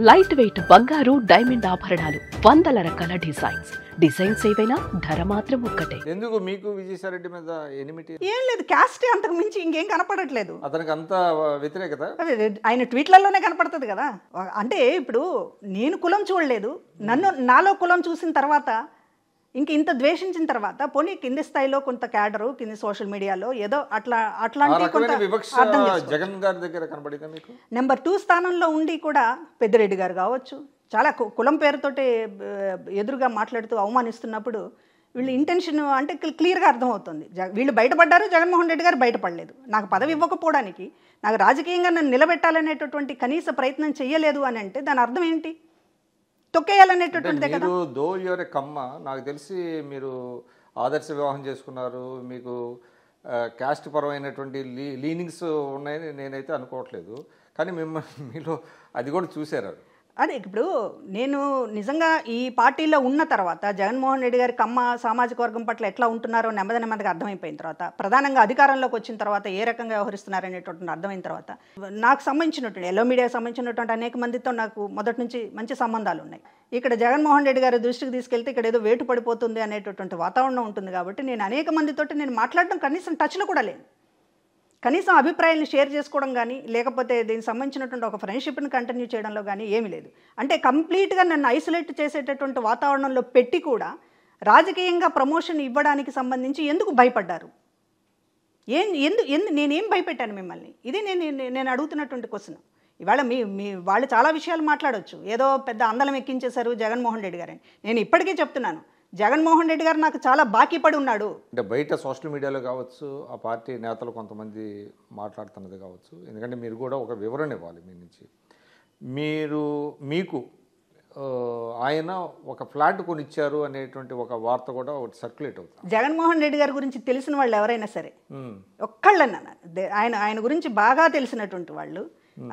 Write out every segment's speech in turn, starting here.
Light weight బంగారు diamond ఆభరణాలు, వందల రకాల డిజైన్స్ ఏవైనా ధర మాత్రం ఒక్కటే. ఎందుకు మీకు విజయసాయిరెడ్డి మీద ఎనిమిటీ? ఏం లేదు, క్యాస్టే అంతకు మించి ఇంకేం కనపడట్లేదు. అతనికి అంత వ్యతిరేకత ఆయన ట్వీట్లలోనే కనపడుతుంది కదా. అంటే ఇప్పుడు నేను కులం చూడలేదు, నాలో కులం చూసిన తర్వాత ఇంత ద్వేషించిన తర్వాత పోనీ కింది స్థాయిలో కొంత క్యాడరు కింది సోషల్ మీడియాలో ఏదో అట్లాంటి జగన్ గారి దగ్గర కనబడిందా మీకు? నెంబర్ 2 స్థానంలో ఉండి కూడా పెద్దిరెడ్డి గారు కావచ్చు, చాలా కులం పేరుతోటి ఎదురుగా మాట్లాడుతూ అవమానిస్తున్నప్పుడు వీళ్ళు ఇంటెన్షన్ అంటే క్లియర్గా అర్థమవుతుంది. వీళ్ళు బయటపడ్డారు, జగన్మోహన్ రెడ్డి గారు బయటపడలేదు. నాకు పదవి ఇవ్వకపోవడానికి, నాకు రాజకీయంగా నన్ను నిలబెట్టాలనేటటువంటి కనీస ప్రయత్నం చెయ్యలేదు అని అంటే దాని అర్థం ఏంటి? తొక్కేయాలనేటటువంటిదే కదా. దో యువర్ ఏ కమ్మ, నాకు తెలిసి మీరు ఆదర్శ వివాహం చేసుకున్నారు, మీకు క్యాస్ట్ పరమైనటువంటి లీనింగ్స్ ఉన్నాయని నేనైతే అనుకోవట్లేదు. కానీ మీలో అది కూడా చూసారు. అదే ఇప్పుడు నేను నిజంగా ఈ పార్టీలో ఉన్న తర్వాత జగన్మోహన్ రెడ్డి గారి కమ్మ సామాజిక వర్గం పట్ల ఎట్లా ఉంటున్నారో నెమ్మదిగా అర్థమైపోయిన తర్వాత, ప్రధానంగా అధికారంలోకి వచ్చిన తర్వాత ఏ రకంగా వ్యవహరిస్తున్నారనేటువంటి అర్థమైన తర్వాత, నాకు సంబంధించినటువంటి ఎల్లో మీడియాకి సంబంధించినటువంటి అనేక మందితో నాకు మొదటి నుంచి మంచి సంబంధాలు ఉన్నాయి. ఇక్కడ జగన్మోహన్ రెడ్డి గారి దృష్టికి తీసుకెళ్తే ఇక్కడ ఏదో వేటు పడిపోతుంది అనేటటువంటి వాతావరణం ఉంటుంది కాబట్టి నేను అనేక మందితోటి నేను మాట్లాడడం కనీసం టచ్లో కూడా లేదు. కనీసం అభిప్రాయాలను షేర్ చేసుకోవడం కానీ లేకపోతే దీనికి సంబంధించినటువంటి ఒక ఫ్రెండ్షిప్ని కంటిన్యూ చేయడంలో కానీ ఏమీ లేదు. అంటే కంప్లీట్గా నన్ను ఐసోలేట్ చేసేటటువంటి వాతావరణంలో పెట్టి కూడా రాజకీయంగా ప్రమోషన్ ఇవ్వడానికి సంబంధించి ఎందుకు భయపడ్డారు? నేనేం భయపెట్టాను మిమ్మల్ని? ఇది నేను అడుగుతున్నటువంటి క్వశ్చన్. ఇవాళ మీ వాళ్ళు చాలా విషయాలు మాట్లాడవచ్చు, ఏదో పెద్ద అందలం ఎక్కించేశారు జగన్మోహన్ రెడ్డి గారని. నేను ఇప్పటికే చెప్తున్నాను, జగన్మోహన్ రెడ్డి గారు నాకు చాలా బాకీ పడి ఉన్నాడు. అంటే బయట సోషల్ మీడియాలో కావచ్చు, ఆ పార్టీ నేతలు కొంతమంది మాట్లాడుతున్నది కావచ్చు, ఎందుకంటే మీరు కూడా ఒక వివరణ ఇవ్వాలి మీ నుంచి. మీకు ఆయన ఒక ఫ్లాట్ కొనిచ్చారు అనేటువంటి ఒక వార్త కూడా ఒకటి సర్క్యులేట్ అవుతుంది. జగన్మోహన్ రెడ్డి గారి గురించి తెలిసిన వాళ్ళు ఎవరైనా సరే ఒక్కళ్ళన్నా ఆయన గురించి బాగా తెలిసినటువంటి వాళ్ళు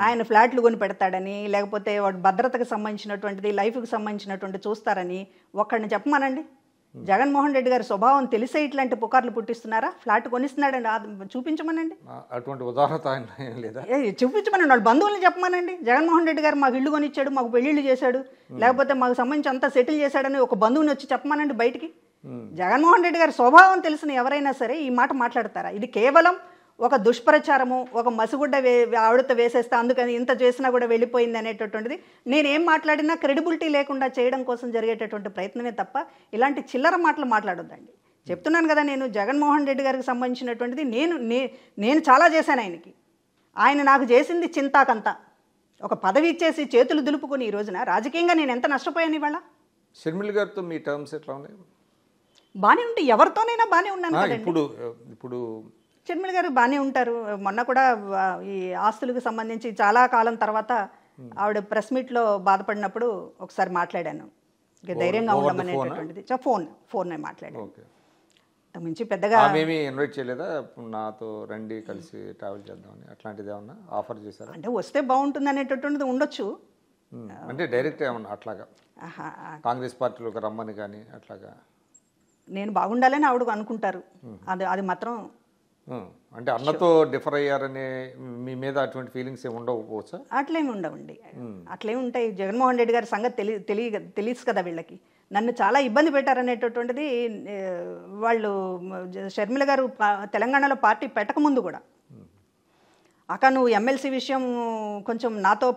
ఆయన ఫ్లాట్లు కొని పెడతాడని, లేకపోతే వాడు భద్రతకు సంబంధించినటువంటిది లైఫ్కి సంబంధించినటువంటి చూస్తారని ఒక్కడిని చెప్పమానండి. జగన్మోహన్ రెడ్డి గారి స్వభావం తెలిసే ఇట్లాంటి పుకార్లు పుట్టిస్తున్నారా? ఫ్లాట్ కొనిస్తున్నాడండి, చూపించమనండి. అటువంటి ఉదాహరణ లేదా? చూపించమనండి, వాళ్ళ బంధువుల్ని చెప్పమానండి. జగన్మోహన్ రెడ్డి గారు మాకు ఇల్లు కొనిచ్చాడు, మాకు పెళ్ళిళ్ళు చేశాడు, లేకపోతే మాకు సంబంధించి అంతా సెటిల్ చేశాడని ఒక బంధువుని వచ్చి చెప్పమానండి బయటికి. జగన్మోహన్ రెడ్డి గారి స్వభావం తెలిసిన ఎవరైనా సరే ఈ మాట మాట్లాడతారా? ఇది కేవలం ఒక దుష్ప్రచారము, ఒక మసిగుడ్డ ఆవిడతో వేసేస్తే అందుకని ఇంత చేసినా కూడా వెళ్ళిపోయింది అనేటటువంటిది నేనేం మాట్లాడినా క్రెడిబిలిటీ లేకుండా చేయడం కోసం జరిగేటటువంటి ప్రయత్నమే తప్ప ఇలాంటి చిల్లర మాటలు మాట్లాడొద్దండి. చెప్తున్నాను కదా, నేను జగన్మోహన్ రెడ్డి గారికి సంబంధించినటువంటిది నేను చాలా చేశాను ఆయనకి. ఆయన నాకు చేసింది చింతాకంతా. ఒక పదవి ఇచ్చేసి చేతులు దులుపుకొని ఈ రోజున రాజకీయంగా నేను ఎంత నష్టపోయాను. ఇవాళ షర్మిల గారితో మీ టర్మ్స్ ఎట్లా ఉన్నాయి? బాగానే ఉంటే ఎవరితోనైనా బాగానే ఉన్నాను కదండి. ఇప్పుడు షర్మిల గారు బాగానే ఉంటారు. మొన్న కూడా ఈ ఆస్తులకు సంబంధించి చాలా కాలం తర్వాత ఆవిడ ప్రెస్ మీట్లో బాధపడినప్పుడు ఒకసారి మాట్లాడాను, ధైర్యంగా ఉండమనేటటువంటిది. ఫోన్ మాట్లాడాను. మించి పెద్దగా ఇన్వైట్ చేయలేదా? నాతో రండి కలిసి ట్రావెల్ చేద్దామని అట్లాంటిది ఏమన్నా ఆఫర్ చేశారా? అంటే వస్తే బాగుంటుంది అనేటటువంటిది ఉండొచ్చు. అంటే డైరెక్ట్ ఏమన్నా అట్లాగా కాంగ్రెస్ పార్టీలోకి రమ్మని కానీ అట్లాగా నేను బాగుండాలని ఆవిడ అనుకుంటారు. అది మాత్రం అంటే అన్నతో డిఫర్ అయ్యారనే మీ మీద అటువంటి ఫీలింగ్స్ ఏమి ఉండకపోవచ్చా? అట్లేమి ఉండవండి. అట్లేమి ఉంటాయి. జగన్మోహన్ రెడ్డి గారి సంగతి తెలుసు కదా వీళ్ళకి. నన్ను చాలా ఇబ్బంది పెట్టారనేటటువంటిది వాళ్ళు షర్మిల గారు తెలంగాణలో పార్టీ పెట్టకముందు కూడా అక్క నువ్వు ఎమ్మెల్సీ విషయం కొంచెం నాతో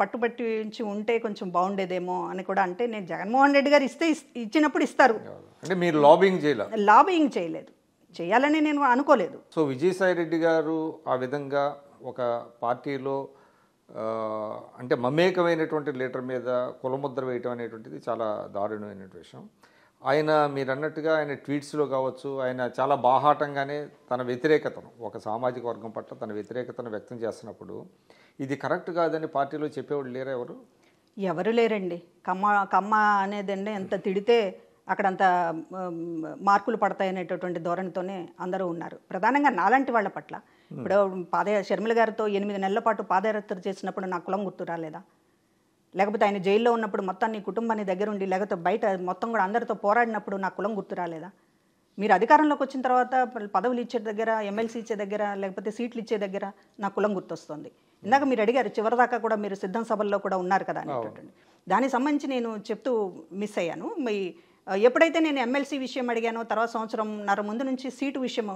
పట్టుబట్టించి ఉంటే కొంచెం బాగుండేదేమో అని కూడా అంటే, నేను జగన్మోహన్ రెడ్డి గారు ఇచ్చినప్పుడు ఇస్తారు. అంటే మీరు లాబింగ్ చేయలేదు, చేయాలని నేను అనుకోలేదు. సో విజయసాయిరెడ్డి గారు ఆ విధంగా ఒక పార్టీలో అంటే మమేకమైనటువంటి లీడర్ మీద కులముద్ర వేయటం అనేటువంటిది చాలా దారుణమైన విషయం. ఆయన మీరు అన్నట్టుగా ఆయన ట్వీట్స్లో కావచ్చు, ఆయన చాలా బాహాటంగానే తన వ్యతిరేకతను ఒక సామాజిక వర్గం పట్ల తన వ్యతిరేకతను వ్యక్తం చేస్తున్నప్పుడు ఇది కరెక్ట్ కాదని పార్టీలో చెప్పేవాళ్ళు లేరా? ఎవరు లేరండి. కమ్మ అనేదండి ఎంత తిడితే అక్కడంత మార్కులు పడతాయనేటటువంటి ధోరణితోనే అందరూ ఉన్నారు. ప్రధానంగా నాలాంటి వాళ్ళ పట్ల ఇప్పుడు షర్మిల గారితో 8 నెలల పాటు పాదయాత్ర చేసినప్పుడు నా కులం గుర్తు రాలేదా? లేకపోతే ఆయన జైల్లో ఉన్నప్పుడు మొత్తం నీ కుటుంబాన్ని దగ్గర ఉండి లేకపోతే బయట మొత్తం కూడా అందరితో పోరాడినప్పుడు నా కులం గుర్తు రాలేదా? మీరు అధికారంలోకి వచ్చిన తర్వాత పదవులు ఇచ్చే దగ్గర, ఎమ్మెల్సీ ఇచ్చే దగ్గర, లేకపోతే సీట్లు ఇచ్చే దగ్గర నా కులం గుర్తొస్తుంది. ఇందాక మీరు అడిగారు చివరిదాకా కూడా మీరు సిద్ధం సభల్లో కూడా ఉన్నారు కదా అనేటటువంటి దానికి సంబంధించి నేను చెప్తూ మిస్ అయ్యాను. మీ ఎప్పుడైతే నేను ఎమ్మెల్సీ విషయం అడిగానో తర్వాత సంవత్సరంన్నర ముందు నుంచి సీటు విషయం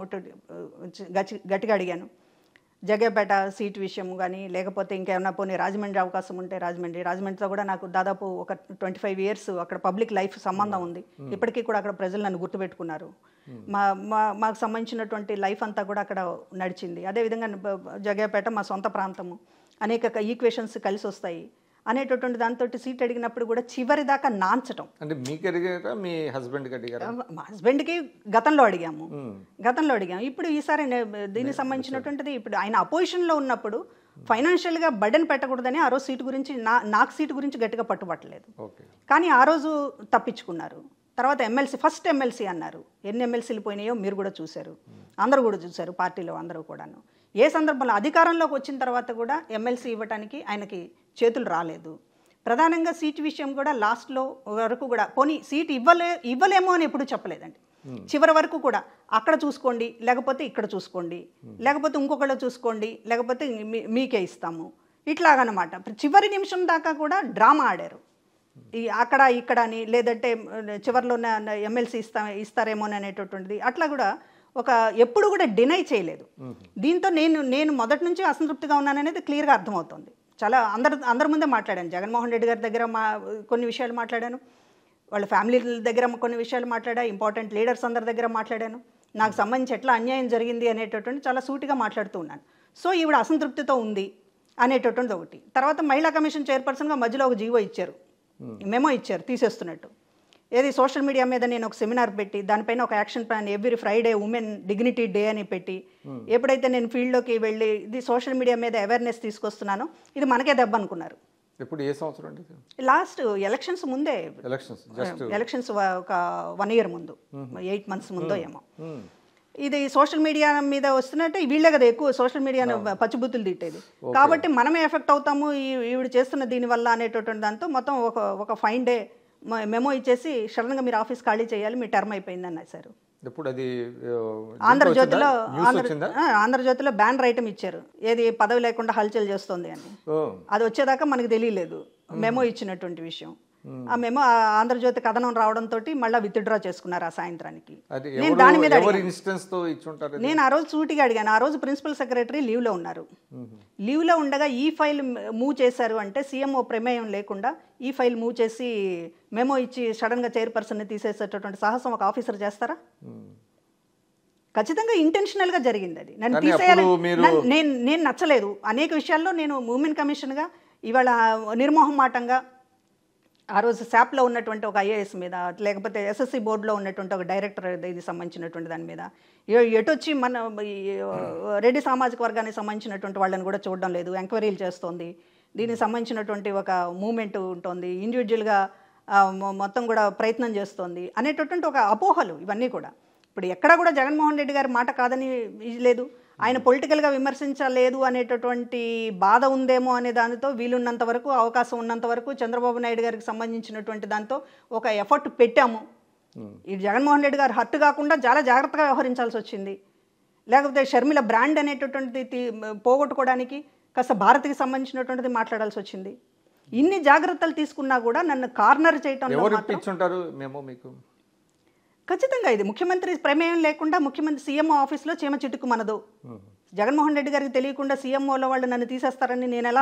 గట్టిగా అడిగాను. జగ్గేపేట సీటు విషయం కానీ లేకపోతే ఇంకేమన్నా పోనీ రాజమండ్రి అవకాశం ఉంటే రాజమండ్రితో కూడా నాకు దాదాపు ఒక 25 years అక్కడ పబ్లిక్ లైఫ్ సంబంధం ఉంది. ఇప్పటికీ కూడా అక్కడ ప్రజలు నన్ను గుర్తుపెట్టుకున్నారు. మాకు సంబంధించినటువంటి లైఫ్ అంతా కూడా అక్కడ నడిచింది. అదేవిధంగా జగ్గేపేట మా సొంత ప్రాంతము, అనేక ఈక్వేషన్స్ కలిసి వస్తాయి అనేటటువంటి దాంతో సీట్ అడిగినప్పుడు కూడా చివరి దాకా నాంచటం. అంటే మీకు అడిగారా మీ హస్బెండ్కి అడిగారా? మా హస్బెండ్కి గతంలో అడిగాము. ఇప్పుడు ఈసారి దీనికి సంబంధించినటువంటిది ఇప్పుడు ఆయన అపోజిషన్లో ఉన్నప్పుడు ఫైనాన్షియల్గా బర్డెన్ పెట్టకూడదని ఆ రోజు సీటు గురించి నాకు సీటు గురించి గట్టిగా పట్టుబట్టలేదు. కానీ ఆ రోజు తప్పించుకున్నారు. తర్వాత ఫస్ట్ ఎమ్మెల్సీ అన్నారు. ఎన్ని ఎమ్మెల్సీలు పోయినాయో మీరు కూడా చూశారు, అందరూ కూడా చూశారు, పార్టీలో అందరూ కూడాను. ఏ సందర్భంలో అధికారంలోకి వచ్చిన తర్వాత కూడా ఎమ్మెల్సీ ఇవ్వడానికి ఆయనకి చేతులు రాలేదు. ప్రధానంగా సీటు విషయం కూడా లాస్ట్లో వరకు కూడా పోనీ సీటు ఇవ్వలేమో అని ఎప్పుడు చెప్పలేదండి. చివరి వరకు కూడా అక్కడ చూసుకోండి, లేకపోతే ఇక్కడ చూసుకోండి, లేకపోతే ఇంకొకళ్ళు చూసుకోండి, లేకపోతే మీకే ఇస్తాము, ఇట్లాగనమాట. చివరి నిమిషం దాకా కూడా డ్రామా ఆడారు. అక్కడ ఇక్కడ అని, లేదంటే చివరిలో ఎమ్మెల్సీ ఇస్తారేమో అనేటటువంటిది అట్లా కూడా ఎప్పుడు కూడా డినై చేయలేదు. దీంతో నేను మొదటి నుంచి అసంతృప్తిగా ఉన్నాననేది క్లియర్గా అర్థమవుతుంది. చాలా అందరి ముందే మాట్లాడాను. జగన్మోహన్ రెడ్డి గారి దగ్గర కొన్ని విషయాలు మాట్లాడాను, వాళ్ళ ఫ్యామిలీ దగ్గర కొన్ని విషయాలు మాట్లాడా, ఇంపార్టెంట్ లీడర్స్ అందరి దగ్గర మాట్లాడాను. నాకు సంబంధించి ఎట్లా అన్యాయం జరిగింది అనేటటువంటి చాలా సూటిగా మాట్లాడుతూ ఉన్నాను. సో ఈవిడ అసంతృప్తితో ఉంది అనేటటువంటిది ఒకటి. తర్వాత మహిళా కమిషన్ చైర్పర్సన్గా మధ్యలో ఒక జీవో ఇచ్చారు, మెమో ఇచ్చారు తీసేస్తున్నట్టు. ఏది సోషల్ మీడియా మీద నేను ఒక సెమినార్ పెట్టి దానిపైన ఒక action plan every Friday women dignity day అని పెట్టి ఎప్పుడైతే నేను ఫీల్డ్లోకి వెళ్ళి ఇది సోషల్ మీడియా మీద అవేర్నెస్ తీసుకొస్తున్నానో ఇది మనకే దెబ్బ అనుకున్నారు. ఇప్పుడు ఏ సంవత్సరం అండి? లాస్ట్ ఎలక్షన్స్ ముందే, ఎలక్షన్స్ ఒక 1 year ముందు, 8 months ముందో ఏమో. ఇది సోషల్ మీడియా మీద వస్తున్నట్టే వీళ్ళే కదా ఎక్కువ సోషల్ మీడియాను పచ్చిబుద్ధులు తిట్టేది. కాబట్టి మనమే ఎఫెక్ట్ అవుతాము ఈవిడ చేస్తున్న దీనివల్ల అనేటటువంటి దాంతో మొత్తం ఒక ఫైన్ డే మెమో ఇచ్చేసి సడన్గా మీరు ఆఫీస్ ఖాళీ చేయాలి, మీ టర్మ్ అయిపోయింది అన్నారు. ఇప్పుడు అది ఆంధ్రజ్యోతిలో బ్యానర్ ఐటమ్ ఇచ్చారు, ఏది పదవి లేకుండా హల్చల్ చేస్తుంది అని. అది వచ్చేదాకా మనకు తెలియలేదు మెమో ఇచ్చినటువంటి విషయం. ఆ మెమో ఆంధ్రజ్యోతి కథనం రావడంతో మళ్ళీ విత్డ్రా చేసుకున్నారు ఆ సాయంత్రానికి. నేను దాని మీద నేను ఆ రోజు సూటిగా అడిగాను. ఆ రోజు ప్రిన్సిపల్ సెక్రటరీ లీవ్లో ఉన్నారు. లీవ్లో ఉండగా ఈ ఫైల్ మూవ్ చేశారు అంటే సీఎంఓ ప్రమేయం లేకుండా ఈ ఫైల్ మూవ్ చేసి మెమో ఇచ్చి సడన్గా చైర్పర్సన్ని తీసేసేటటువంటి సాహసం ఒక ఆఫీసర్ చేస్తారా? ఖచ్చితంగా ఇంటెన్షనల్గా జరిగింది అది. నన్ను తీసేయాలి, నేను నచ్చలేదు అనేక విషయాల్లో. నేను ఉమెన్ కమిషన్గా ఇవాళ నిర్మోహమాటంగా ఆ రోజు శాప్లో ఉన్నటువంటి ఒక ఐఏఎస్ మీద, లేకపోతే ఎస్ఎస్సి బోర్డులో ఉన్నటువంటి ఒక డైరెక్టర్ ఇది సంబంధించినటువంటి దాని మీద ఎటొచ్చి మన రెడ్డి సామాజిక వర్గానికి సంబంధించినటువంటి వాళ్ళని కూడా చూడడం లేదు, ఎంక్వైరీలు చేస్తోంది, దీనికి సంబంధించినటువంటి ఒక మూమెంట్ ఉంటుంది, ఇండివిజువల్గా మొత్తం కూడా ప్రయత్నం చేస్తోంది అనేటటువంటి ఒక అపోహలు ఇవన్నీ కూడా. ఇప్పుడు ఎక్కడా కూడా జగన్మోహన్ రెడ్డి గారి మాట కాదని లేదు, ఆయన పొలిటికల్గా విమర్శించలేదు అనేటటువంటి బాధ ఉందేమో అనే దానితో వీలున్నంత వరకు, అవకాశం ఉన్నంత వరకు చంద్రబాబు నాయుడు గారికి సంబంధించినటువంటి దాంతో ఒక ఎఫర్ట్ పెట్టాము. ఈ జగన్మోహన్ రెడ్డి గారు హర్ట్ కాకుండా చాలా జాగ్రత్తగా వ్యవహరించాల్సి వచ్చింది. లేకపోతే షర్మిల బ్రాండ్ అనేటటువంటిది పోగొట్టుకోవడానికి కాస్త భారత్కి సంబంధించినటువంటిది మాట్లాడాల్సి వచ్చింది. ఇన్ని జాగ్రత్తలు తీసుకున్నా కూడా నన్ను కార్నర్ చేయటం ఖచ్చితంగా ఇది ముఖ్యమంత్రి ప్రమేయం లేకుండా ముఖ్యమంత్రి సీఎంఓ ఆఫీస్లో చీమ చిటుకు మనదు. జగన్మోహన్ రెడ్డి గారికి తెలియకుండా సీఎంఓలో వాళ్ళు నన్ను తీసేస్తారని నేను ఎలా